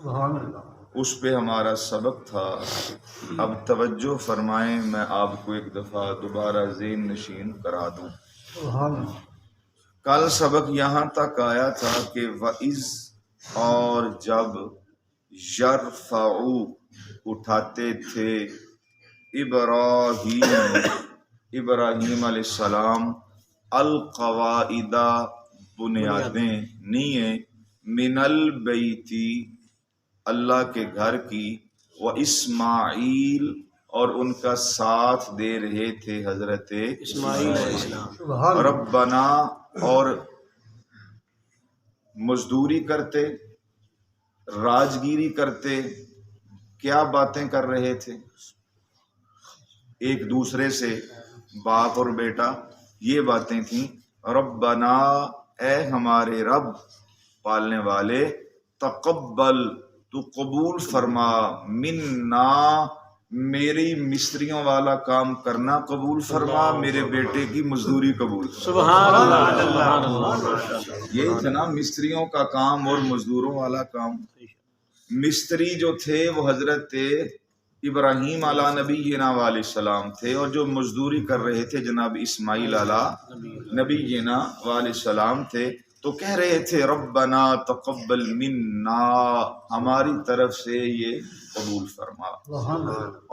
اس پہ ہمارا سبق تھا. اب توجہ فرمائیں، میں آپ کو ایک دفعہ دوبارہ ذہن نشین کرا دوں. کل سبق یہاں تک آیا تھا کہ وَإِذْ، اور جب، یرفعو اٹھاتے تھے، ابراہیم علیہ السلام، القواعد بنیادیں، نییں، من البیتی اللہ کے گھر کی، و اسماعیل اور ان کا ساتھ دے رہے تھے حضرت اسماعیل علیہ السلام. ربنا، اور مزدوری کرتے، راجگیری کرتے. کیا باتیں کر رہے تھے ایک دوسرے سے، باپ اور بیٹا؟ یہ باتیں تھیں. ربنا، اے ہمارے رب پالنے والے، تقبل، تو قبول فرما، منا، میری مستریوں والا کام کرنا قبول فرما، میرے بیٹے کی مزدوری قبول فرما. سبحان اللہ. یہ تھا نا مستریوں کا کام اور مزدوروں والا کام. مستری جو تھے وہ حضرت ابراہیم علیہ نبینا علیہ السلام تھے، اور جو مزدوری کر رہے تھے جناب اسماعیل علیہ نبینا علیہ السلام تھے. تو کہہ رہے تھے ربنا تقبل منا، ہماری طرف سے یہ قبول فرما.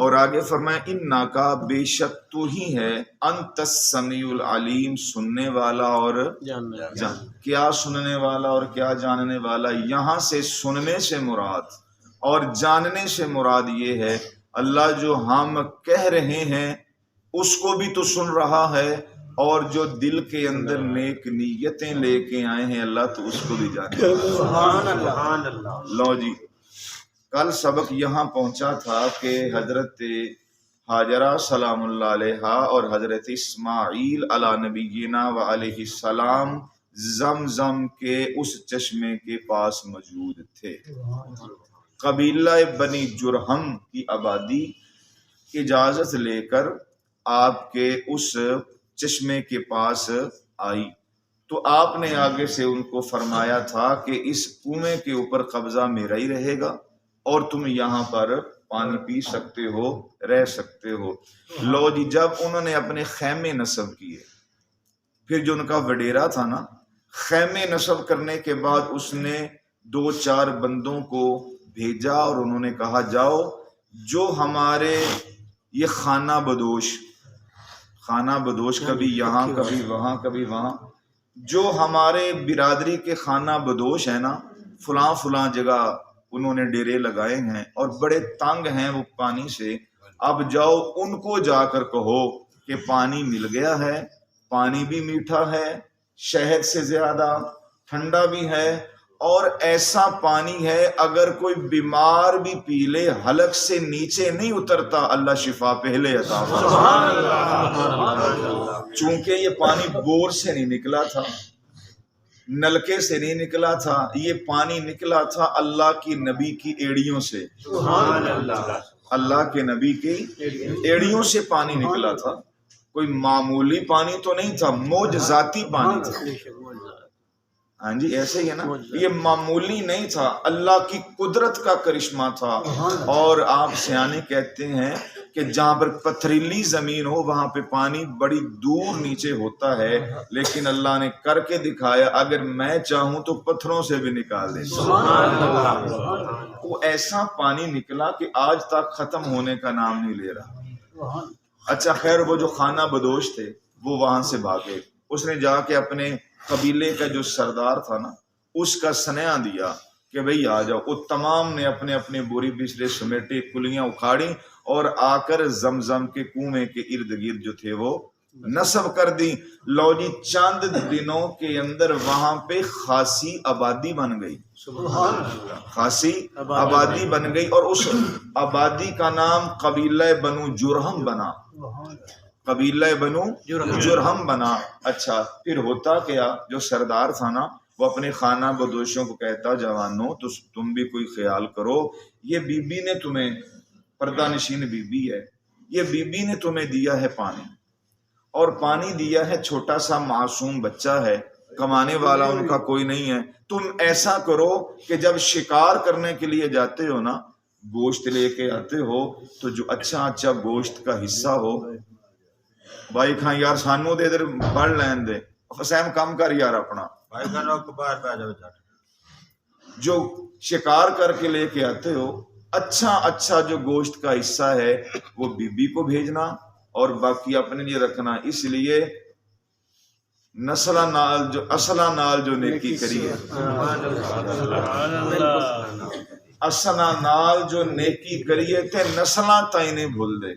اور آگے فرمائے انکا، بے شک تو ہی ہے، انت السمیع العلیم، سننے والا اور کیا سننے والا اور کیا جاننے والا. یہاں سے سننے سے مراد اور جاننے سے مراد یہ ہے اللہ جو ہم کہہ رہے ہیں اس کو بھی تو سن رہا ہے، اور جو دل کے اندر نیک نیتیں لے کے آئے ہیں اللہ تو اس کو بھی جانے. سبحان اللہ. لو جی، کل سبق یہاں پہنچا تھا کہ حضرت ہاجرہ سلام اللہ علیہا اور حضرت اسماعیل علی نبینا و علیہ السلام زمزم کے اس چشمے کے پاس موجود تھے. قبیلہ بنی جرہم کی آبادی اجازت لے کر آپ کے اس چشمے کے پاس آئی، تو آپ نے آگے سے ان کو فرمایا تھا کہ اس کنویں کے اوپر قبضہ میرا ہی رہے گا اور تم یہاں پر پانی پی سکتے ہو، رہ سکتے ہو. لو جی، جب انہوں نے اپنے خیمے نصب کیے، پھر جو ان کا وڈیرا تھا نا، خیمے نصب کرنے کے بعد اس نے 2-4 بندوں کو بھیجا اور انہوں نے کہا جاؤ جو ہمارے یہ خانہ بدوش کبھی یہاں کبھی وہاں کبھی وہاں، جو ہمارے برادری کے خانہ بدوش ہیں نا، فلاں فلاں جگہ انہوں نے ڈیرے لگائے ہیں اور بڑے تنگ ہیں وہ پانی سے. اب جاؤ ان کو جا کر کہو کہ پانی مل گیا ہے، پانی بھی میٹھا ہے، شہد سے زیادہ ٹھنڈا بھی ہے، اور ایسا پانی ہے اگر کوئی بیمار بھی پی لے حلق سے نیچے نہیں اترتا، اللہ شفا پہلے عطا فرمائے. چونکہ یہ پانی بور سے نہیں نکلا تھا، نلکے سے نہیں نکلا تھا، یہ پانی نکلا تھا اللہ کی نبی کی ایڑیوں سے. اللہ کے نبی کی ایڑیوں سے پانی نکلا تھا، کوئی معمولی پانی تو نہیں تھا، معجزاتی پانی تھا. ہاں جی، ایسے ہی ہے نا، یہ معمولی نہیں تھا، اللہ کی قدرت کا کرشمہ تھا. اور آپ سیانے کہتے ہیں کہ جہاں پر پتھریلی زمین ہو وہاں پہ پانی بڑی دور نیچے ہوتا ہے، لیکن اللہ نے کر کے دکھایا، اگر میں چاہوں تو پتھروں سے بھی نکال دے. وہ ایسا پانی نکلا کہ آج تک ختم ہونے کا نام نہیں لے رہا. اچھا خیر، وہ جو خانہ بدوش تھے وہ وہاں سے بھاگے. اس نے جا کے اپنے قبیلے کا جو سردار تھا نا اس کا سنیا دیا کہ بھئی آ جاؤ. وہ تمام نے اپنے اپنے بوری بچھلے سمیٹے، کلیاں اکھاڑی اور آ کر زمزم کے کنویں کے ارد گرد جو تھے وہ نصب کر دی. لو جی، چند دنوں کے اندر وہاں پہ خاصی آبادی بن گئی، خاصی آبادی بن گئی، اور اس آبادی کا نام قبیلہ بنو جرہم بنا، قبیلہ بنو جرہم بنا. اچھا پھر ہوتا کیا، جو سردار تھا نا وہ اپنے خانہ بدوشوں کو کہتا، جوانوں تو تم بھی کوئی خیال کرو، یہ بی بی نے تمہیں، پردہ نشین بی بی ہے، یہ بی بی نے تمہیں دیا ہے پانی، اور پانی دیا ہے، چھوٹا سا معصوم بچہ ہے، کمانے والا ان کا کوئی نہیں ہے. تم ایسا کرو کہ جب شکار کرنے کے لیے جاتے ہو نا، گوشت لے کے آتے ہو تو جو اچھا اچھا گوشت کا حصہ ہو، بھائی کھاں یار سانو دے ادھر پڑھ لین دے، فسیم کم کر یار اپنا، بھائی کا نوک باہر پہ جاؤ جاٹ. جو شکار کر کے لے کے آتے ہو اچھا اچھا جو گوشت کا حصہ ہے وہ بی بی کو بھیجنا اور باقی اپنے لیے رکھنا. اس لیے نسلہ نال جو اصلہ نال جو نیکی کری ہے، اصلہ نال جو نیکی کریے تے نسلاں تائیں نہیں بھول دے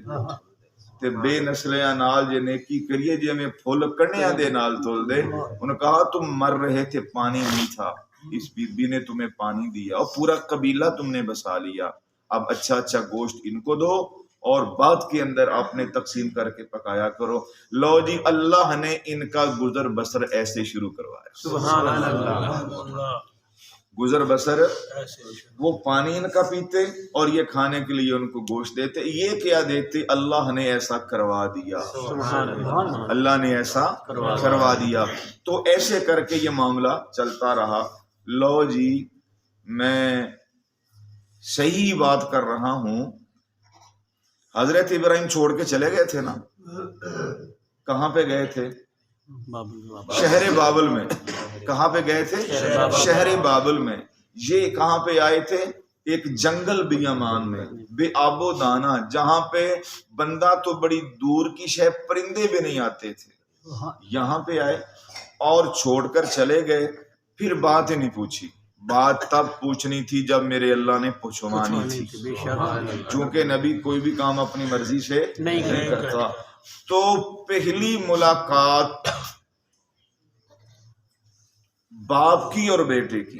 تے بے نسلیاں نال جو نیکی کریے جی ہمیں پھول کنیاں دے نال تول دے. انہوں نے کہا تم مر رہے تھے پانی نہیں تھا، اس بی بی نے تمہیں پانی دیا اور پورا قبیلہ تم نے بسا لیا، اب اچھا اچھا گوشت ان کو دو اور بعد کے اندر آپ نے تقسیم کر کے پکایا کرو. لو جی اللہ نے ان کا گزر بسر ایسے شروع کروایا. سبحان اللہ. گزر بسر وہ پانی ان کا پیتے اور یہ کھانے کے لیے ان کو گوشت دیتے. یہ کیا دیتے؟ اللہ نے ایسا کروا دیا، اللہ نے ایسا کروا دیا. تو ایسے کر کے یہ معاملہ چلتا رہا. لو جی میں صحیح بات کر رہا ہوں. حضرت ابراہیم چھوڑ کے چلے گئے تھے نا، کہاں پہ گئے تھے؟ شہر بابل میں. کہاں پہ گئے تھے؟ شہر بابل میں. یہ کہاں پہ آئے تھے؟ ایک جنگل بیابان میں بے آب و دانا، جہاں پہ بندہ تو بڑی دور کی شے پرندے بھی نہیں آتے تھے. یہاں پہ آئے اور چھوڑ کر چلے گئے. پھر بات ہی نہیں پوچھی. بات تب پوچھنی تھی جب میرے اللہ نے پوچھوانی تھی، چونکہ نبی کوئی بھی کام اپنی مرضی سے نہیں کرتا. تو پہلی ملاقات باپ کی اور بیٹے کی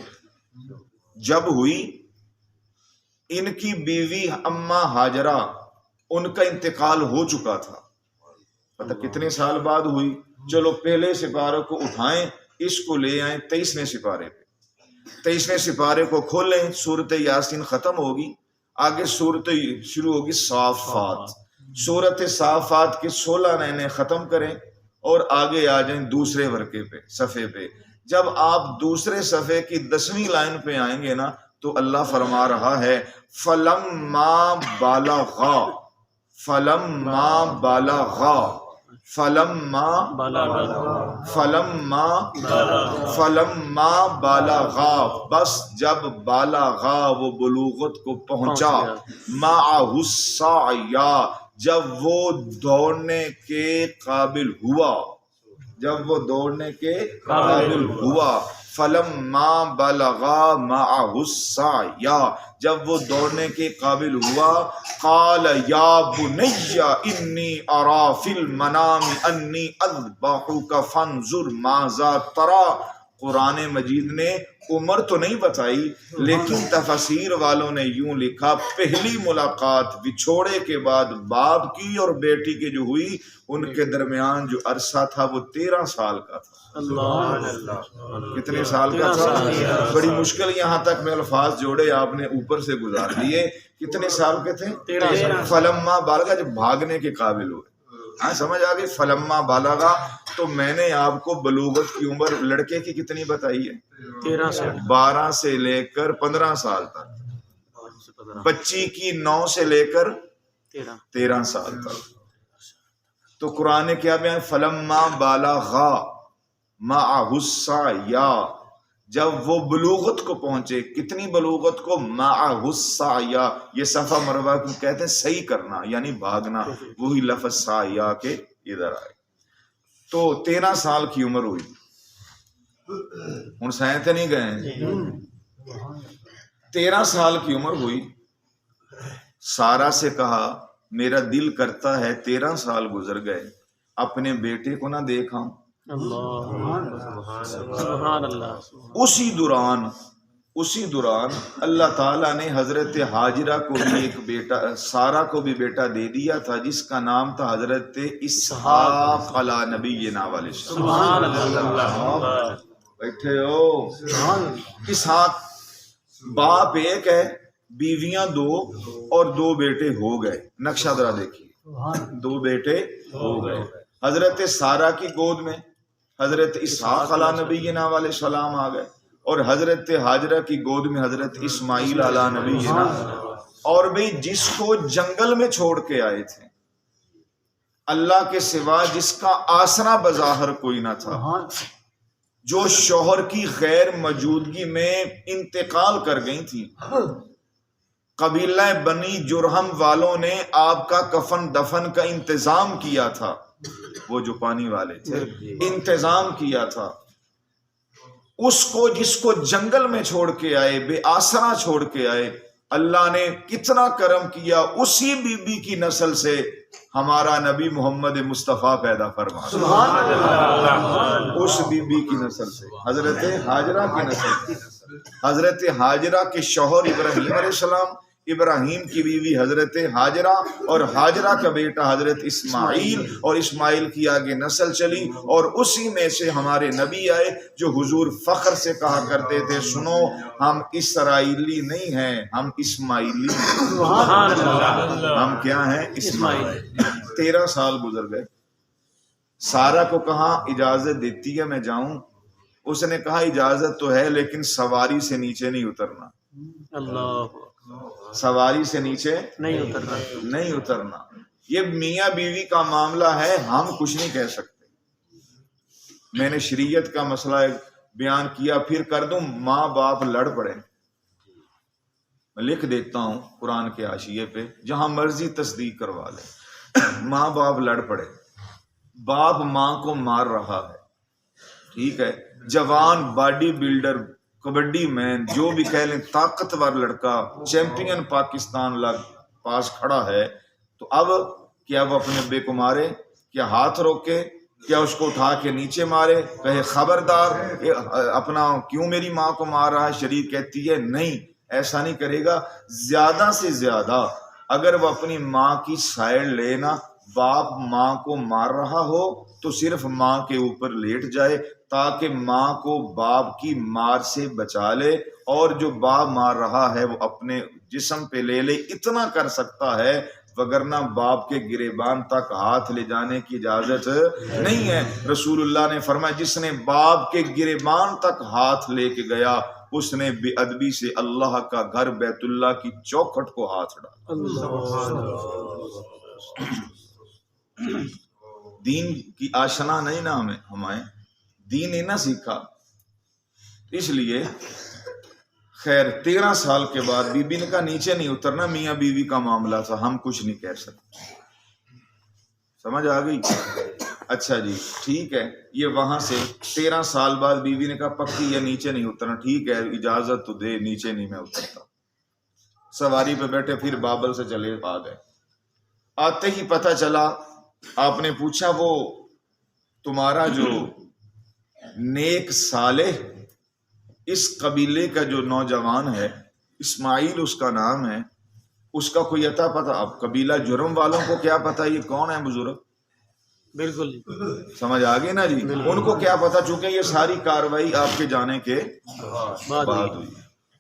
جب ہوئی، ان کی بیوی اماں ہاجرہ ان کا انتقال ہو چکا تھا. پتہ کتنے سال بعد ہوئی؟ چلو پہلے سپارے کو اٹھائیں، اس کو لے آئیں 23ویں سپارے پہ. 23ویں سپارے کو کھولیں، سورت یاسین ختم ہوگی، آگے سورت شروع ہوگی صافات. سورت صافات کے 16 لائنیں ختم کریں اور آگے آ جائیں دوسرے ورقے پہ، صفحے پہ. جب آپ دوسرے صفحے کی 10ویں لائن پہ آئیں گے نا تو اللہ فرما رہا ہے فَلَمَّا بَلَغَا فَلَمَّا بَلَغَا فَلَمَّا بَلَغَا، بس جب بالغا وہ بلوغت کو پہنچا، مَعَهُ السَّعْيَ جب وہ دوڑنے کے قابل ہوا، جب وہ دوڑنے کے قابل ہوا. فَلَمَّا بَلَغَا مَعَهُ السَّعْيَ جب وہ دوڑنے کے قابل ہوا، قَالَ يَا بُنَيَّ إِنِّي أَرَىٰ فِي الْمَنَامِ أَنِّي أَذْبَحُكَ فَانظُرْ مَاذَا تَرَىٰ. قرآن مجید نے عمر تو نہیں بتائی، لیکن تفسیر والوں نے یوں لکھا پہلی ملاقات بچھوڑے کے بعد باپ کی اور بیٹی کی جو ہوئی، ان کے درمیان جو عرصہ تھا وہ 13 سال کا تھا. کتنے سال کا تھا؟ بڑی مشکل یہاں تک میں الفاظ جوڑے آپ نے اوپر سے گزار دیے. کتنے سال کے تھے؟ 13. فلما بالغا جب بھاگنے کے قابل ہوئے. ہاں سمجھ آ گئی؟ فلما بالغا. تو میں نے آپ کو بلوغت کی عمر لڑکے کی کتنی بتائی ہے؟ 12 سے لے کر 15 سال تک. بچی کی 9 سے لے کر 13 سال تک. تو قرآن نے کیا بیان؟ فلما بالغا معہ السعی جب وہ بلوغت کو پہنچے. کتنی بلوغت کو؟ معہ السعی. یہ صفا مروہ کو کہتے ہیں صحیح کرنا یعنی بھاگنا، وہی لفظ سعی کے ادھر آئے. تو 13 سال کی عمر ہوئی. ہن سائیں تے نہیں گئے. 13 سال کی عمر ہوئی. سارا سے کہا میرا دل کرتا ہے 13 سال گزر گئے اپنے بیٹے کو نہ دیکھا. سبحان اللہ. اسی دوران اللہ تعالیٰ نے حضرت ہاجرہ کو بھی ایک بیٹا، سارا کو بھی بیٹا دے دیا تھا جس کا نام تھا حضرت اسحاق علی نبینا علیہ السلام. سبحان اللہ. بیٹھے ہو؟ اسحاق باپ ایک ہے، بیویاں 2 اور 2 بیٹے ہو گئے. نقشہ ذرا دیکھیے، 2 بیٹے ہو گئے. حضرت سارا کی گود میں حضرت اسحاق علیہ نبینا والے سلام آ گئے، اور حضرت ہاجرہ کی گود میں حضرت اسماعیل علیہ نبینا، اور بھی جس کو جنگل میں چھوڑ کے آئے تھے، اللہ کے سوا جس کا آسرا بظاہر کوئی نہ تھا، جو شوہر کی غیر موجودگی میں انتقال کر گئی تھی، قبیلہ بنی جرہم والوں نے آپ کا کفن دفن کا انتظام کیا تھا، وہ جو پانی والے تھے انتظام کیا تھا، اس کو جس کو جنگل میں چھوڑ کے آئے، بے آسرا چھوڑ کے آئے، اللہ نے کتنا کرم کیا، اسی بی بی کی نسل سے ہمارا نبی محمد مصطفیٰ پیدا فرما، اس بی بی کی نسل سے، حضرت ہاجرہ کی نسل سے، حضرت ہاجرہ کے شوہر ابراہیم علیہ السلام، ابراہیم کی بیوی حضرت ہاجرہ، اور ہاجرہ کا بیٹا حضرت اسماعیل، اور اسماعیل کی آگے نسل چلی، اور اسی میں سے ہمارے نبی آئے جو حضور فخر سے کہا کرتے تھے، سنو ہم اسرائیلی نہیں ہیں، ہم اسماعیلی ہیں، ہم کیا ہیں؟ اسماعیلی۔ 13 سال گزر گئے، سارہ کو کہا اجازت دیتی ہے میں جاؤں، اس نے کہا اجازت تو ہے لیکن سواری سے نیچے نہیں اترنا، اللہ سواری سے نیچے نہیں اترنا۔ یہ میاں بیوی کا معاملہ ہے، ہم کچھ نہیں کہہ سکتے۔ میں نے شریعت کا مسئلہ بیان کیا، پھر کر دوں ماں باپ لڑ پڑے، میں لکھ دیتا ہوں قرآن کے حاشیے پہ، جہاں مرضی تصدیق کروا لے، ماں باپ لڑ پڑے، باپ ماں کو مار رہا ہے، ٹھیک ہے، جوان باڈی بلڈر، کبڈی مین، جو بھی کہہ لیں، طاقتور لڑکا، چیمپئن پاکستان لگ پاس کھڑا ہے، تو اب کیا وہ اپنے ابے کو مارے؟ کیا ہاتھ روکے؟ کیا اس کو اٹھا کے نیچے مارے؟ کہے خبردار اپنا کیوں میری ماں کو مار رہا ہے؟ شریعت کہتی ہے نہیں، ایسا نہیں کرے گا۔ زیادہ سے زیادہ اگر وہ اپنی ماں کی سائڈ لینا، باپ ماں کو مار رہا ہو تو صرف ماں کے اوپر لیٹ جائے تاکہ ماں کو باپ کی مار سے بچا لے، اور جو باپ مار رہا ہے وہ اپنے جسم پہ لے لے، اتنا کر سکتا ہے، وگرنہ باپ کے گریبان تک ہاتھ لے جانے کی اجازت نہیں ہے۔ رسول اللہ نے فرمایا جس نے باپ کے گریبان تک ہاتھ لے کے گیا اس نے بے ادبی سے اللہ کا گھر بیت اللہ کی چوکھٹ کو ہاتھ ڈالا۔ دین کی آشنا نہیں نا ہمیں دین نہیں نہ سیکھا، اس لیے خیر 13 سال کے بعد بی بی نے کہا نیچے نہیں اترنا، میاں بیوی کا معاملہ تھا، ہم کچھ نہیں کہہ سکتے، سمجھ آ گئی؟ اچھا جی ٹھیک ہے، یہ وہاں سے 13 سال بعد بیوی نے کہا پکی یا نیچے نہیں اترنا، ٹھیک ہے اجازت تو دے، نیچے نہیں میں اترتا۔ سواری پہ بیٹھے پھر بابل سے چلے آ گئے، آتے ہی پتہ چلا، آپ نے پوچھا وہ تمہارا جو نیک صالح اس قبیلے کا جو نوجوان ہے، اسماعیل اس کا نام ہے، اس کا کوئی عطا پتہ؟ اب قبیلہ جرم والوں کو کیا پتہ یہ کون ہے بزرگ؟ بالکل سمجھ آگے نا جی، ان کو کیا پتہ، چونکہ یہ ساری کاروائی آپ کے جانے کے بعد ہوئی۔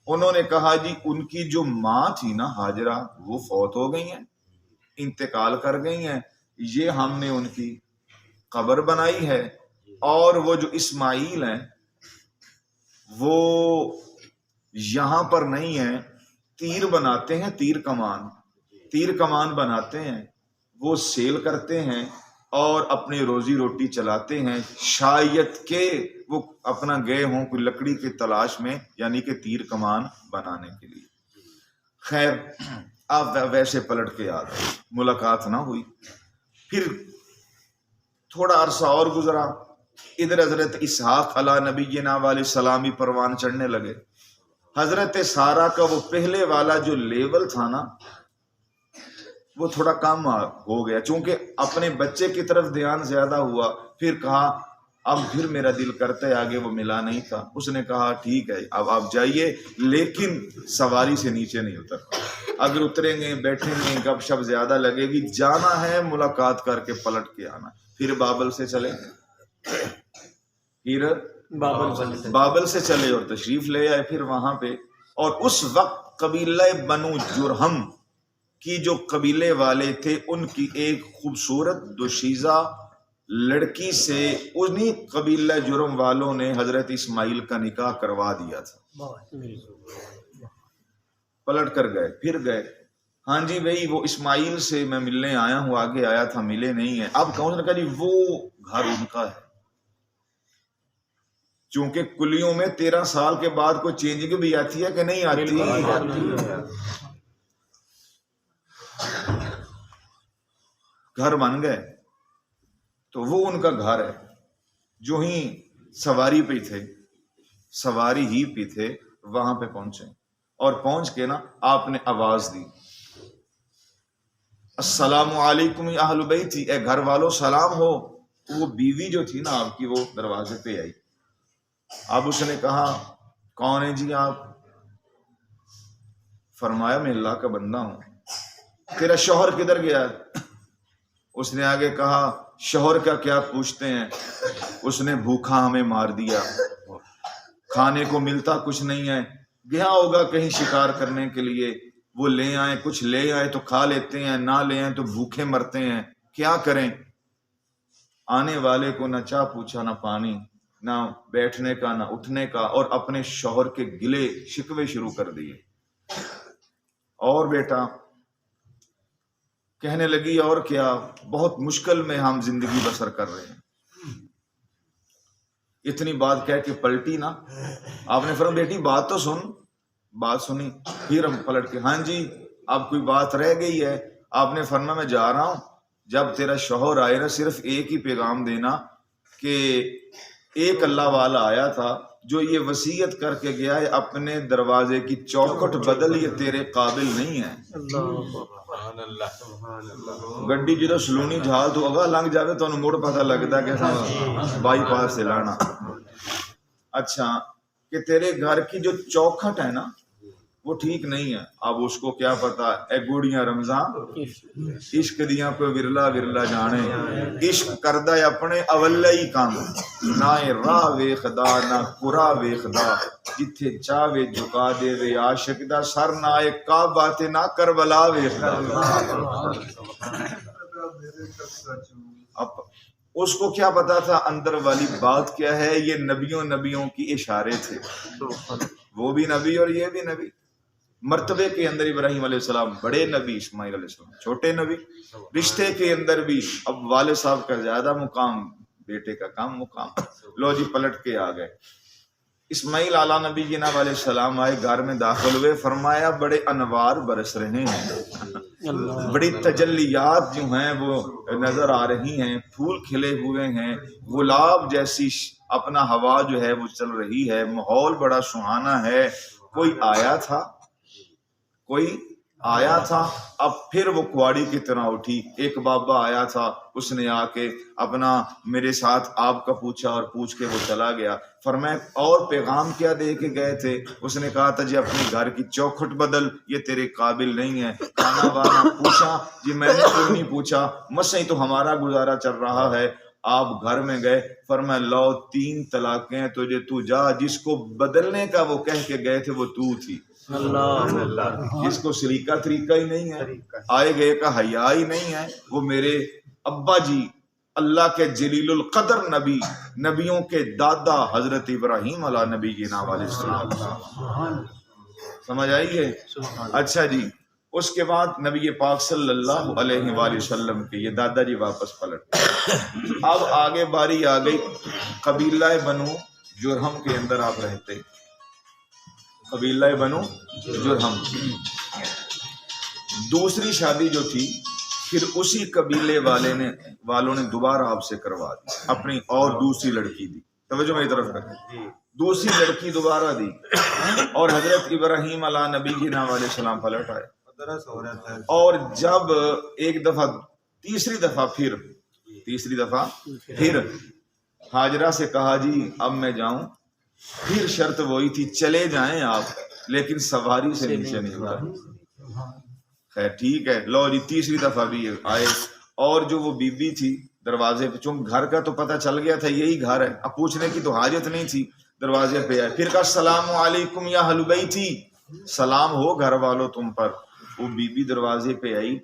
انہوں نے کہا جی ان کی جو ماں تھی نا ہاجرہ، وہ فوت ہو گئی ہیں، انتقال کر گئی ہیں، یہ ہم نے ان کی قبر بنائی ہے، اور وہ جو اسماعیل ہیں وہ یہاں پر نہیں ہیں، تیر بناتے ہیں، تیر کمان بناتے ہیں، وہ سیل کرتے ہیں اور اپنی روزی روٹی چلاتے ہیں، شاید کہ وہ اپنا گئے ہوں کوئی لکڑی کی تلاش میں، یعنی کہ تیر کمان بنانے کے لیے۔ خیر آپ ویسے پلٹ کے آ گئے، ملاقات نہ ہوئی۔ پھر تھوڑا عرصہ اور گزرا، ادھر حضرت اسحاق علیہ نبینا علیہ السلامی پروان چڑھنے لگے۔ حضرت سارہ کا وہ پہلے والا جو لیول تھا نا وہ تھوڑا کم ہو گیا، چونکہ اپنے بچے کی طرف دھیان زیادہ ہوا، پھر کہا اب پھر میرا دل کرتا ہے، آگے وہ ملا نہیں تھا، اس نے کہا ٹھیک ہے اب آپ جائیے لیکن سواری سے نیچے نہیں اترنا، اگر اتریں گے بیٹھیں گے گپ شپ زیادہ لگے گی، جانا ہے ملاقات کر کے پلٹ کے آنا۔ پھر بابل سے چلے، پھر بابل سے چلے اور تشریف لے آئے پھر وہاں پہ، اور اس وقت قبیلہ بنو جرہم کی جو قبیلے والے تھے ان کی ایک خوبصورت دوشیزہ لڑکی سے انہی قبیلہ جرم والوں نے حضرت اسماعیل کا نکاح کروا دیا تھا. پلٹ کر گئے، پھر گئے، ہاں جی بھائی وہ اسماعیل سے میں ملنے آیا ہوں، آگے آیا تھا ملے نہیں ہے. اب کون نے کہا جی وہ گھر ان کا ہے. چونکہ کلیوں میں 13 سال کے بعد کوئی چینجنگ بھی آتی ہے کہ نہیں آتی؟ گھر بن گئے تو وہ ان کا گھر ہے. جو ہی سواری پہ تھے، سواری ہی پہ تھے، وہاں پہ پہنچے اور پہنچ کے نا آپ نے آواز دی، السلام علیکم یا اہل بیت، اے گھر والوں سلام ہو. وہ بیوی جو تھی نا آپ کی، وہ دروازے پہ آئی. اب اس نے کہا کون ہے جی آپ؟ فرمایا میں اللہ کا بندہ ہوں. تیرا شوہر کدھر گیا؟ اس نے آگے کہا شوہر کا کیا پوچھتے ہیں، اس نے بھوکا ہمیں مار دیا، کھانے کو ملتا کچھ نہیں ہے، گیا ہوگا کہیں شکار کرنے کے لیے، وہ لے آئے، کچھ لے آئے تو کھا لیتے ہیں، نہ لے آئے تو بھوکے مرتے ہیں، کیا کریں؟ آنے والے کو نہ چاہ پوچھا، نہ پانی، نہ بیٹھنے کا، نہ اٹھنے کا، اور اپنے شوہر کے گلے شکوے شروع کر دیے. اور بیٹا کہنے لگی اور کیا، بہت مشکل میں ہم زندگی بسر کر رہے ہیں. اتنی بات کہہ کے پلٹی نا، آپ نے فرمایا بیٹی بات تو سن. بات سنی، پھر ہم پلٹ کے ہاں جی اب کوئی بات رہ گئی ہے؟ آپ نے فرمایا میں جا رہا ہوں، جب تیرا شوہر آئے نا صرف ایک ہی پیغام دینا کہ ایک اللہ والا آیا تھا جو یہ وصیت کر کے گیا ہے اپنے دروازے کی چوکھٹ بدل، یہ تیرے قابل نہیں ہے. گڈی جدو سلونی جھال تو اگا لنگ جاوے تو مڑ پتہ لگتا کہ بائی پاس سے لانا. اچھا کہ تیرے گھر کی جو چوکھٹ ہے نا وہ ٹھیک نہیں ہے. اب اس کو کیا پتا، اے گوڑیاں رمضان عشق دیاں پہ ورلا ورلا جانے، عشق کردہ اپنے اولہ ہی کام، نہ راہ ویخدا نہ قرا ویخدا، جتھے چاہے جھکا دے وے عاشق دا سر، نہ کعبہ تے نہ کربلا ویخدا. اب اس کو کیا پتا تھا اندر والی بات کیا ہے؟ یہ نبیوں کی اشارے تھے، وہ بھی نبی اور یہ بھی نبی. مرتبے کے اندر ابراہیم علیہ السلام بڑے نبی، اسماعیل علیہ السلام چھوٹے نبی. رشتے کے اندر بھی اب والد صاحب کا زیادہ مقام، بیٹے کا کم مقام. لو جی پلٹ کے آ گئے. اسماعیل علیہ نبی جناب علیہ السلام آئے، گھر میں داخل ہوئے، فرمایا بڑے انوار برس رہے ہیں، بڑی تجلیات جو ہیں وہ نظر آ رہی ہیں، پھول کھلے ہوئے ہیں، گلاب جیسی اپنا ہوا جو ہے وہ چل رہی ہے، ماحول بڑا سہانا ہے. کوئی آیا تھا، کوئی آیا تھا. اب پھر وہ کواڑی کی طرح اٹھی. ایک بابا آیا تھا، اس نے آ کے اپنا میرے ساتھ آپ کا پوچھا اور پوچھ کے وہ چلا گیا. فرمایا اور پیغام کیا دے کے گئے تھے؟ اس نے کہا تھا جی اپنے گھر کی چوکھٹ بدل، یہ تیرے قابل نہیں ہے. کھانا وانا پوچھا؟ جی میں نے کوئی نہیں پوچھا، مسئلہ تو ہمارا گزارا چل رہا ہے. آپ گھر میں گئے، فرمایا لو 3 طلاقیں تجھے، تو جا. جس کو بدلنے کا وہ کہہ کے گئے تھے وہ تو تھی. جس کو سلیقہ طریقہ ہی نہیں ہے، آئے گئے کا حیا ہی نہیں ہے، وہ میرے ابا جی اللہ کے جلیل القدر نبی، نبیوں کے دادا حضرت ابراہیم علیہ نبی کی نام علیہ السلام. سمجھ آئی ہے؟ اچھا جی اس کے بعد نبی پاک صلی اللہ علیہ وآلہ وسلم کے یہ دادا جی واپس پلٹ. اب آگے باری آ گئی قبیلہ بنو جرہم کے اندر آپ رہتے. قبیلہ بنو جرہم دوسری شادی جو تھی پھر اسی قبیلے والوں نے دوبارہ آپ سے کروا دی، اپنی اور دوسری لڑکی دی. توجہ میری طرف کریں، دوسری لڑکی دوبارہ دی اور حضرت ابراہیم علیہ نبی کی نام علیہ السلام پلٹ آئے. اور جب ایک دفعہ تیسری دفعہ پھر ہاجرہ سے کہا جی اب میں جاؤں. پھر شرط وہی تھی چلے جائیں آپ لیکن سواری سے نیچے نہیں اتریں. خیر ٹھیک ہے، لو جی تیسری دفعہ بھی آئے. اور جو وہ بی بی تھی دروازے پہ، چونکہ گھر کا تو پتہ چل گیا تھا یہی گھر ہے، اب پوچھنے کی تو حاجت نہیں تھی. دروازے پہ آئے، پھر کہا السلام علیکم یا اہل بیتی، سلام ہو گھر والوں تم پر. وہ بی بی دروازے پہ آئی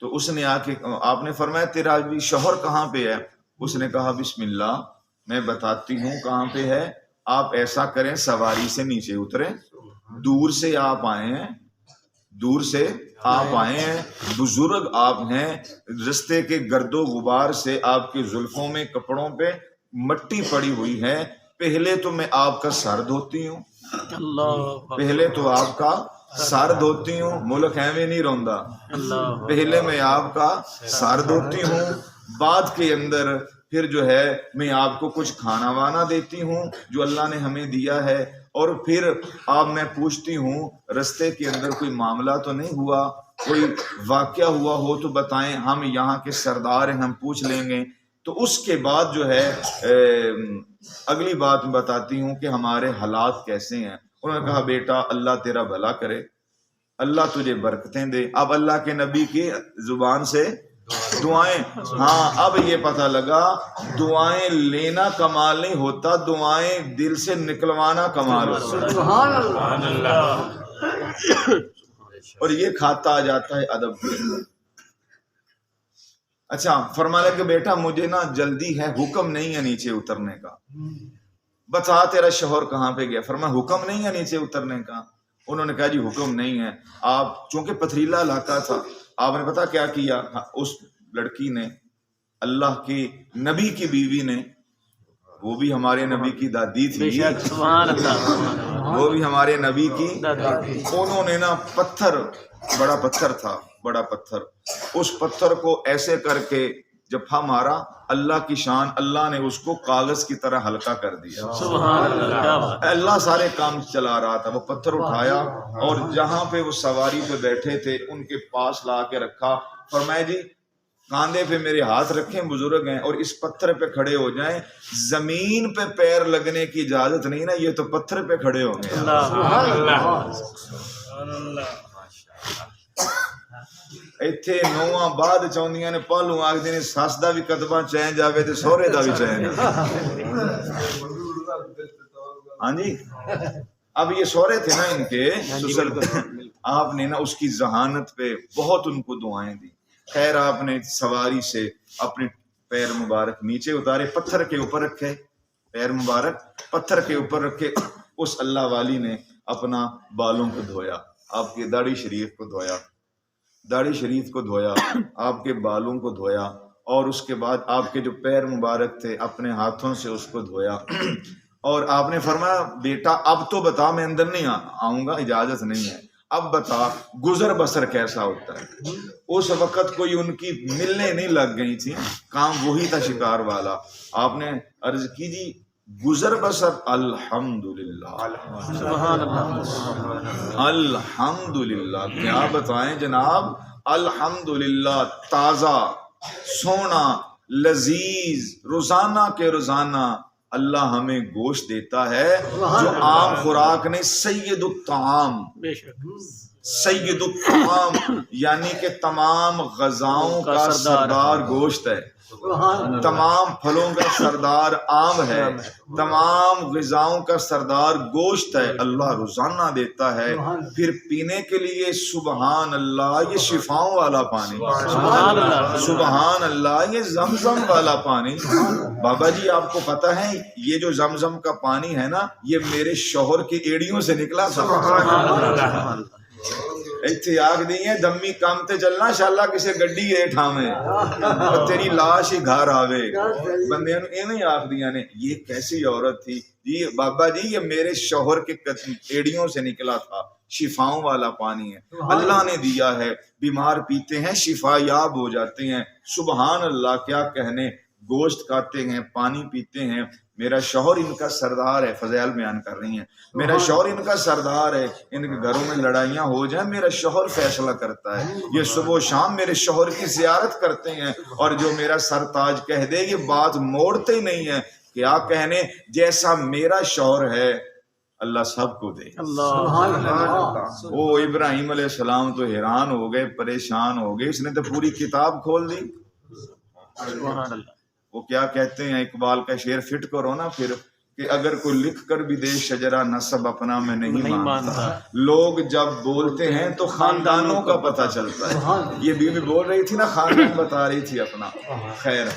تو اس نے آ کے آپ نے فرمایا تیرا بھی شوہر کہاں پہ ہے؟ اس نے کہا بسم اللہ میں بتاتی ہوں کہاں پہ ہے، آپ ایسا کریں سواری سے نیچے اتریں، دور سے آپ آئے ہیں، دور سے آپ آئے ہیں، بزرگ آپ ہیں، رستے کے گرد و غبار سے آپ کے زلفوں میں کپڑوں پہ مٹی پڑی ہوئی ہے، پہلے تو میں آپ کا سر دھوتی ہوں، اللہ پہلے تو آپ کا سر دھوتی ہوں، ملک ایویں نہیں روندا، اللہ پہلے میں آپ کا سر دھوتی ہوں، بعد کے اندر پھر جو ہے میں آپ کو کچھ کھانا وانا دیتی ہوں جو اللہ نے ہمیں دیا ہے، اور پھر آپ میں پوچھتی ہوں رستے کے اندر کوئی معاملہ تو نہیں ہوا، کوئی واقعہ ہوا ہو تو بتائیں، ہم یہاں کے سردار ہیں، ہم پوچھ لیں گے۔ تو اس کے بعد جو ہے اگلی بات بتاتی ہوں کہ ہمارے حالات کیسے ہیں۔ انہوں نے کہا بیٹا اللہ تیرا بھلا کرے، اللہ تجھے برکتیں دے۔ اب اللہ کے نبی کی زبان سے دعائیں، ہاں اب یہ پتہ لگا دعائیں لینا کمال نہیں ہوتا، دعائیں دل سے نکلوانا کمال ہوتا ہے، سبحان اللہ۔ اور یہ کھاتا آ جاتا ہے ادب کے اندر۔ اچھا فرمایا کہ بیٹا مجھے نا جلدی ہے، حکم نہیں ہے نیچے اترنے کا، بتا تیرا شوہر کہاں پہ گیا؟ فرمایا حکم نہیں ہے نیچے اترنے کا۔ انہوں نے کہا جی حکم نہیں ہے، آپ چونکہ پتھریلا علاقہ تھا، آپ نے پتا کیا کیا، اس لڑکی نے، اللہ کی نبی کی بیوی نے، وہ بھی ہمارے نبی کی دادی بے تھی، شک سبحان اللہ وہ بھی ہمارے نبی کی، دادی انہوں نے نا پتھر، بڑا پتھر تھا، بڑا پتھر، اس پتھر کو ایسے کر کے جب مارا، اللہ کی شان، اللہ نے اس کو کاغذ کی طرح ہلکا کر دیا۔ سبحان اللہ کیا بات اللہ سارے کام چلا رہا تھا، وہ پتھر اٹھایا اور جہاں پہ وہ سواری پہ بیٹھے تھے ان کے پاس لا کے رکھا، فرمایا جی کاندھے پہ میرے ہاتھ رکھیں، بزرگ ہیں، اور اس پتھر پہ کھڑے ہو جائیں، زمین پہ پیر لگنے کی اجازت نہیں نا، یہ تو پتھر پہ کھڑے ہوں گے۔ ਇੱਥੇ ਨੌਵਾਂ ਬਾਅਦ ਚਾਹੁੰਦੀਆਂ ਨੇ ਪਾਲੂ ਆਖਦੇ ਨੇ ਸੱਸ ਦਾ ਵੀ ਕਦਮਾਂ ਚੈਨ ਜਾਵੇ ਤੇ ਸਹੁਰੇ ਦਾ ਵੀ ਚੈਨ। ہاں جی اب یہ سورے تھے نا ان کے سسر، آپ نے نا اس کی ذہانت پہ بہت ان کو دعائیں دی۔ خیر آپ نے سواری سے اپنے پیر مبارک نیچے اتارے، پتھر کے اوپر رکھے، پیر مبارک پتھر کے اوپر رکھے، اس اللہ والی نے اپنا بالوں کو دھویا، آپ کی داڑھی شریف کو دھویا، داڑھی شریف کو دھویا، آپ کے بالوں کو دھویا، اور اس کے بعد آپ کے جو پیر مبارک تھے اپنے ہاتھوں سے اس کو دھویا، اور آپ نے فرمایا بیٹا اب تو بتا، میں اندر نہیں آؤں گا، اجازت نہیں ہے، اب بتا گزر بسر کیسا ہوتا ہے۔ اس وقت کوئی ان کی ملنے نہیں لگ گئی تھی، کام وہی تھا شکار والا۔ آپ نے عرض کی جی گزر بسر الحمدللہ، سبحان اللہ الحمدللہ، کیا بتائیں جناب، الحمدللہ، تازہ، سونا، لذیذ، روزانہ کے روزانہ اللہ ہمیں گوشت دیتا ہے جو عام خوراک نہیں، سید الطعام، بے شک سید الطعام یعنی کہ تمام غذاؤں کا سردار گوشت ہے، تمام پھلوں کا سردار آم ہے، تمام غذاؤں کا سردار گوشت ہے، اللہ روزانہ دیتا ہے۔ پھر پینے کے لیے سبحان اللہ، یہ شفاؤں والا پانی، سبحان اللہ سبحان اللہ، یہ زمزم والا پانی۔ بابا جی آپ کو پتہ ہے یہ جو زمزم کا پانی ہے نا، یہ میرے شوہر کی ایڑیوں سے نکلا تھا۔ ਇੱਥੇ ਆਖਦੀ ਹੈ ਦਮੀ ਕੰਮ ਤੇ ਚੱਲਣਾ ਸ਼ਾਲਾ ਕਿਸੇ ਗੱਡੀ ਹੇਠ ਆਵੇਂ ਤੇਰੀ ਲਾਸ਼ ਹੀ ਘਰ ਆਵੇ। ਬੰਦਿਆਂ ਨੂੰ ਐਵੇਂ ਹੀ ਆਖਦੀਆਂ ਨੇ یہ کیسی عورت تھی جی بابا جی، یہ میرے شوہر کے ایڑیوں سے نکلا تھا، شفاؤں والا پانی ہے، اللہ نے دیا ہے، بیمار پیتے ہیں شفا یاب ہو جاتے ہیں۔ سبحان اللہ، کیا کہنے، گوشت کھاتے ہیں، پانی پیتے ہیں۔ میرا شوہر ان کا سردار ہے، فضائل بیان کر رہی ہیں، میرا شوہر ان کا سردار ہے، ان کے گھروں میں لڑائیاں ہو جائیں میرا شوہر فیصلہ کرتا ہے، یہ صبح و شام میرے شوہر کی زیارت کرتے ہیں، اور جو میرا سرتاج کہہ دے یہ بات موڑتے ہی نہیں ہے۔ کیا کہنے، جیسا میرا شوہر ہے اللہ سب کو دے۔ وہ ابراہیم علیہ السلام تو حیران ہو گئے، پریشان ہو گئے، اس نے تو پوری کتاب کھول دی۔ سبحان اللہ، وہ کیا کہتے ہیں، اقبال کا شعر فٹ کرو نا پھر، کہ اگر کوئی لکھ کر بھی دے شجرہ نسب اپنا میں نہیں مانتا، لوگ جب بولتے ہیں تو خاندانوں کا پتہ چلتا ہے۔ یہ بیوی بول رہی تھی نا، خاندان بتا رہی تھی اپنا۔ خیر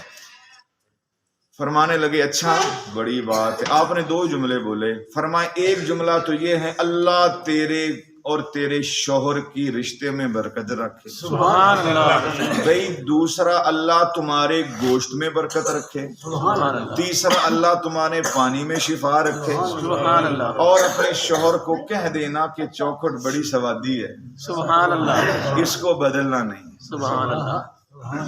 فرمانے لگے اچھا بڑی بات ہے. آپ نے 2 جملے بولے. فرمائے ایک جملہ تو یہ ہے اللہ تیرے اور تیرے شوہر کی رشتے میں برکت رکھے. سبحان اللہ. بھئی دوسرا اللہ تمہارے گوشت میں برکت رکھے. سبحان اللہ. تیسرا اللہ تمہارے پانی میں شفا رکھے. سبحان اللہ. اور اپنے شوہر کو کہہ دینا کہ چوکھٹ بڑی سوادی ہے, سبحان اللہ. اس کو بدلنا نہیں, سبحان اللہ.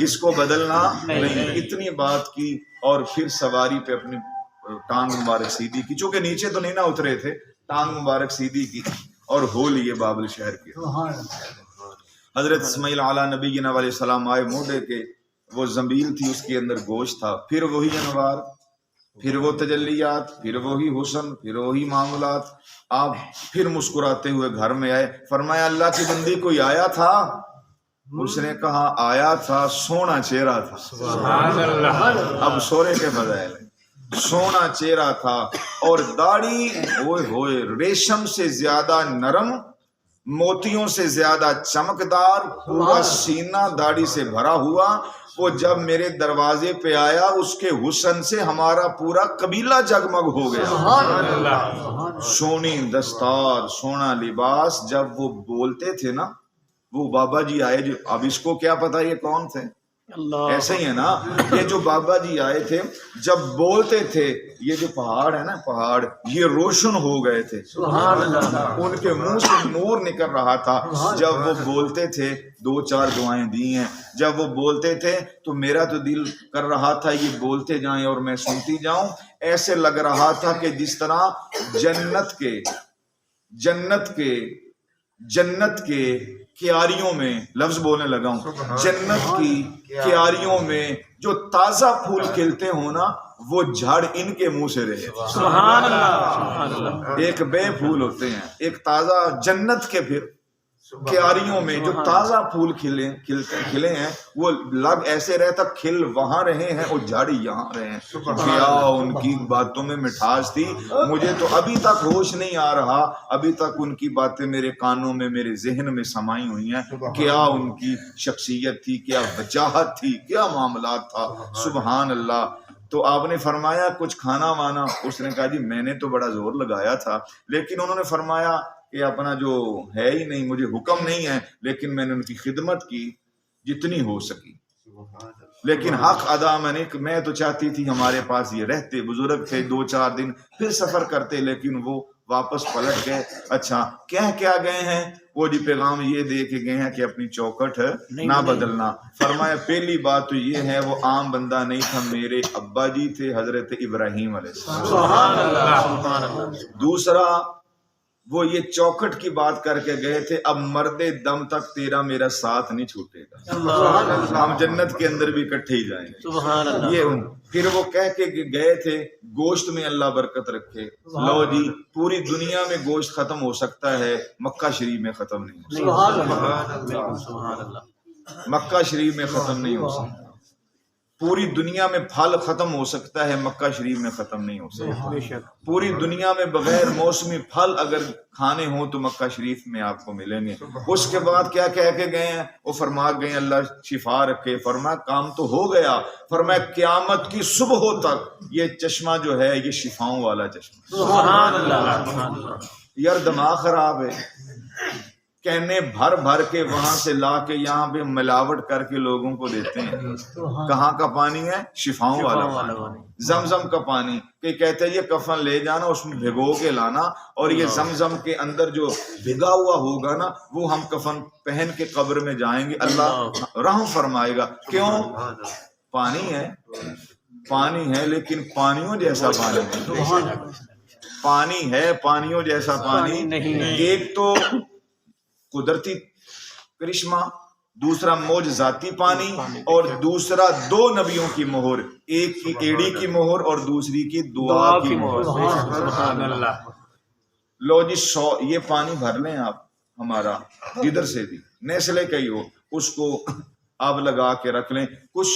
اس کو بدلنا نہیں. اتنی بات کی اور پھر سواری پہ اپنی ٹانگ مبارک سیدھی کی, چونکہ نیچے تو نہیں نہ اترے تھے, ٹانگ مبارک سیدھی کی اور ہو لیے بابل شہر کے. حضرت اسماعیل علیہ نبینا علیہ السلام آئے, موڈے کے وہ زنبیل تھی, اس کے اندر گوشت تھا, پھر وہی انوار, پھر وہ تجلیات, پھر وہی حسن, پھر وہی معاملات. آپ پھر مسکراتے ہوئے گھر میں آئے. فرمایا اللہ کی بندی کوئی آیا تھا؟ اس نے کہا آیا تھا, سونا چہرہ تھا. سبحان اللہ. اب سورے کے فضائل ہیں. سونا چہرہ تھا اور داڑھی ہوئے ہوئے ریشم سے زیادہ نرم, موتیوں سے زیادہ چمکدار, پورا سینہ داڑھی سے بھرا ہوا. وہ جب میرے دروازے پہ آیا اس کے حسن سے ہمارا پورا قبیلہ جگمگ ہو گیا. سونی دستار, سونا لباس. جب وہ بولتے تھے نا, وہ بابا جی آئے جو, اب اس کو کیا پتا یہ کون تھے, اللہ. ایسے ہی ہے نا, یہ جو بابا جی آئے تھے جب بولتے تھے, یہ جو پہاڑ ہے نا پہاڑ, یہ روشن ہو گئے تھے. سبحان اللہ. ان کے منہ سے نور نکل رہا تھا. جب وہ بولتے تھے 2-4 دعائیں دی ہیں, جب وہ بولتے تھے تو میرا تو دل کر رہا تھا یہ بولتے جائیں اور میں سنتی جاؤں. ایسے لگ رہا تھا کہ جس طرح جنت کے کیاریوں میں, لفظ بولنے لگا ہوں, جنت کی کیاریوں میں جو تازہ پھول کھلتے ہوں نا, وہ جھاڑ ان کے منہ سے رہے. سبحان اللہ. سبحان اللہ. ایک بے پھول ہوتے ہیں, ایک تازہ جنت کے پھر کیاریوں میں جو تازہ پھول کھلے ہیں, وہ لگ ایسے رہتا کھل وہاں رہے ہیں اور جھاڑی یہاں رہے ہیں. کیا ان کی باتوں میں مٹھاس تھی, مجھے تو ابھی تک ہوش نہیں آ رہا, ابھی تک ان کی باتیں میرے کانوں میں, میرے ذہن میں سمائی ہوئی ہیں. کیا ان کی شخصیت تھی, کیا وجاہت تھی, کیا معاملات تھا. سبحان اللہ. تو آپ نے فرمایا کچھ کھانا وانا, اس نے کہا جی میں نے تو بڑا زور لگایا تھا, لیکن انہوں نے فرمایا کہ اپنا جو ہے ہی نہیں, مجھے حکم نہیں ہے, لیکن میں نے ان کی خدمت کی جتنی ہو سکی. لیکن حق ادا میں تو چاہتی تھی ہمارے پاس یہ رہتے, بزرگ تھے, 2-4 دن پھر سفر کرتے, لیکن وہ واپس پلٹ گئے. اچھا کہہ کیا گئے ہیں وہ جی؟ پیغام یہ دے کے گئے ہیں کہ اپنی چوکھٹ نہ بدلنا. فرمایا پہلی بات تو یہ ہے وہ عام بندہ نہیں تھا, میرے ابا جی تھے حضرت ابراہیم علیہ السلام. سبحان اللہ. سبحان اللہ. دوسرا وہ یہ چوکھٹ کی بات کر کے گئے تھے, اب مرد دم تک تیرا میرا ساتھ نہیں چھوٹے گا, ہم جنت کے اندر بھی اکٹھے ہی جائیں گے. سبحان اللہ. یہ پھر وہ کہہ کے گئے تھے گوشت میں اللہ برکت رکھے. لو جی پوری دنیا میں گوشت ختم ہو سکتا ہے, مکہ شریف میں ختم نہیں ہو سکتا. سبحان اللہ. مکہ شریف میں ختم نہیں ہو سکتا. پوری دنیا میں پھل ختم ہو سکتا ہے, مکہ شریف میں ختم نہیں ہو سکتا. پوری دنیا میں بغیر موسمی پھل اگر کھانے ہوں تو مکہ شریف میں آپ کو ملیں گے. اس کے بعد کیا کہہ کے گئے ہیں, وہ فرما گئے ہیں اللہ شفا رکھے. فرمایا کام تو ہو گیا. فرمایا قیامت کی صبح تک یہ چشمہ جو ہے یہ شفاؤں والا چشمہ. سبحان اللہ. یار دماغ خراب ہے, کہنے بھر بھر کے وہاں سے لا کے یہاں پہ ملاوٹ کر کے لوگوں کو دیتے ہیں. کہاں کا پانی ہے؟ شفاؤں والا پانی, زمزم کا پانی. کہ کہتے ہیں یہ کفن لے جانا, اس میں بھگو کے لانا, اور یہ زمزم کے اندر جو بھگا ہوا ہوگا نا وہ ہم کفن پہن کے قبر میں جائیں گے, اللہ رحم فرمائے گا. کیوں؟ پانی ہے لیکن پانیوں جیسا پانی نہیں. پانی ہے, پانیوں جیسا پانی نہیں. ایک تو قدرتی کرشمہ, دوسرا معجزاتی پانی, اور دوسرا 2 نبیوں کی مہر, ایک کی ایڑی کی مہر اور دوسری کی دعا کی مہر. سبحان اللہ. لو جی یہ پانی بھر لیں آپ, ہمارا جدھر سے بھی نیسلے کا ہی ہو, اس کو آپ لگا کے رکھ لیں. کچھ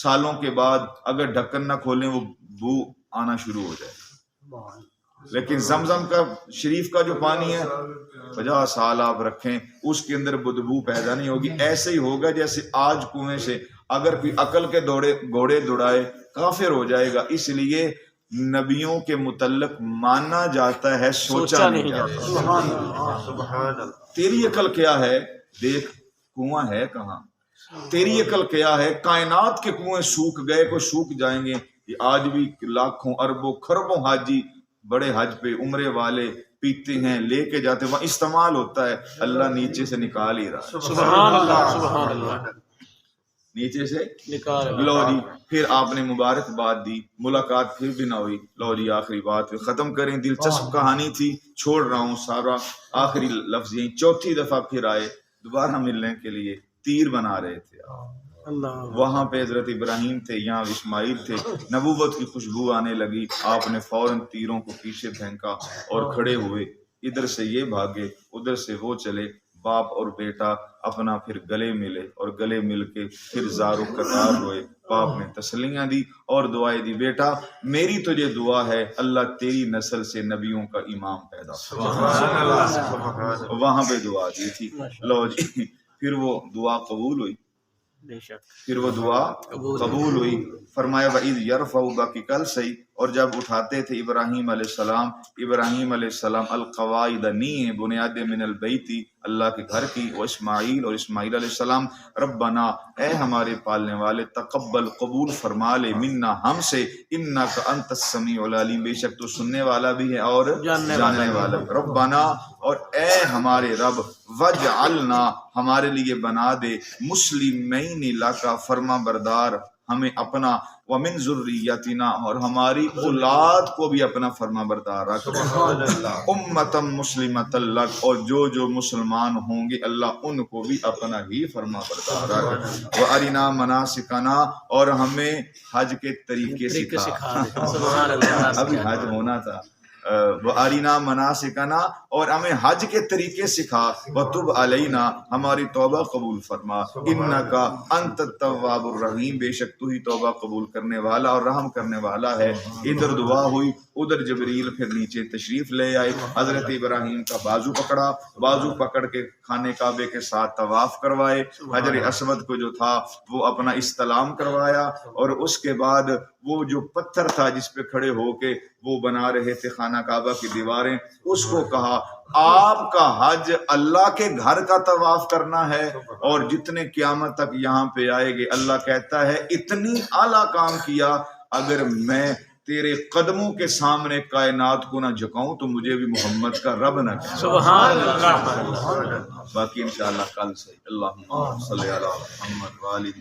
سالوں کے بعد اگر ڈھکن نہ کھولیں وہ بو آنا شروع ہو جائے. لیکن زمزم کا شریف کا جو پانی ہے 50 سال آپ رکھیں, اس کے اندر بدبو پیدا نہیں ہوگی. ایسے ہی ہوگا جیسے آج کنویں سے اگر کوئی عقل کے گھوڑے دوڑائے کافر ہو جائے گا. اس لیے نبیوں کے متعلق مانا جاتا ہے، سوچا نہیں جاتا. سبحان اللہ. تیری عقل کیا ہے؟ دیکھ کنواں ہے کہاں. تیری عقل کیا ہے؟ کائنات کے کنویں سوکھ گئے، کو سوکھ جائیں گے. یہ آج بھی لاکھوں اربوں خربوں حاجی بڑے حج پہ عمرے والے پیتے ہیں، لے کے جاتے، وہاں استعمال ہوتا ہے، اللہ نیچے سے نکال ہی رہا ہے. سبحان اللہ سبحان اللہ. نیچے سے نکال. لو جی. پھر آپ نے مبارکباد دی، ملاقات پھر بھی نہ ہوئی. لو جی آخری بات پھر ختم کریں. دلچسپ کہانی تھی، چھوڑ رہا ہوں سارا. آخری لفظ یہی، چوتھی دفعہ پھر آئے دوبارہ ملنے کے لیے. تیر بنا رہے تھے اللہ. وہاں پہ حضرت ابراہیم تھے، یہاں اسماعیل تھے. نبوت کی خوشبو آنے لگی. آپ نے فوراً تیروں کو پیچھے پھینکا اور کھڑے ہوئے. ادھر سے یہ بھاگے، ادھر سے وہ چلے. باپ اور بیٹا اپنا پھر گلے ملے اور گلے مل کے پھر زار و قطار ہوئے. باپ نے تسلیاں دی اور دعائیں دی. بیٹا میری تجھے دعا ہے اللہ تیری نسل سے نبیوں کا امام پیدا. سبحان اللہ. وہاں پہ دعا دی تھی. لو جی پھر وہ دعا قبول ہوئی. بے شک. پھر وہ دعا قبول ہوئی. فرمایا وَإِذْ يَرْفَعُ باقی کل صحیح. اور جب اٹھاتے تھے ابراہیم علیہ السلام القواعد نی بنیاد من البیتی اللہ کے گھر کی، و اسماعیل اور اسماعیل علیہ السلام ربنا اے ہمارے پالنے والے تقبل قبول فرما لے منا ہم سے انک انت السمیع العلیم بے شک تو سننے والا بھی ہے اور جاننے والا بھی. ربنا اور اے ہمارے رب وجعلنا ہمارے لیے بنا دے مسلمین لک فرما بردار ہمیں اپنا، ومن ذریتنا اور ہماری اولاد کو بھی اپنا فرما بردار رکھ. امتم مسلمۃ لک اور جو مسلمان ہوں گے اللہ ان کو بھی اپنا ہی فرما بردار رکھ. وارنا مناسکنا اور ہمیں حج کے طریقے سکھا. سبحان اللہ. ابھی حج ہونا تھا. وَأَرِنَا مَنَاسِكَنَا اور ہمیں حج کے طریقے سکھا. وَتُبْ عَلَيْنَا ہماری توبہ قبول فرما. إِنَّكَ أَنْتَ التَّوَّابُ الرَّحِيمُ بے شک تو ہی توبہ قبول کرنے والا اور رحم کرنے والا ہے. ادھر دعا ہوئی، ادھر جبریل پھر نیچے تشریف لے آئے. حضرت ابراہیم کا بازو پکڑا، بازو پکڑ کے خانہ کعبے کے ساتھ طواف کروائے. حجر اسود کو جو تھا وہ اپنا استلام کروایا اور اس کے بعد وہ جو پتھر تھا جس پہ کھڑے ہو کے وہ بنا رہے تھے خانہ کعبہ کی دیواریں، اس کو کہا آپ کا حج اللہ کے گھر کا طواف کرنا ہے اور جتنے قیامت تک یہاں پہ آئے گے اللہ کہتا ہے اتنی اعلیٰ کام کیا. اگر میں تیرے قدموں کے سامنے کائنات کو نہ جھکاؤں تو مجھے بھی محمد کا رب نہ کہے. سبحان اللہ. باقی انشاءاللہ کل سے. اللہم صلی علی محمد وآلہ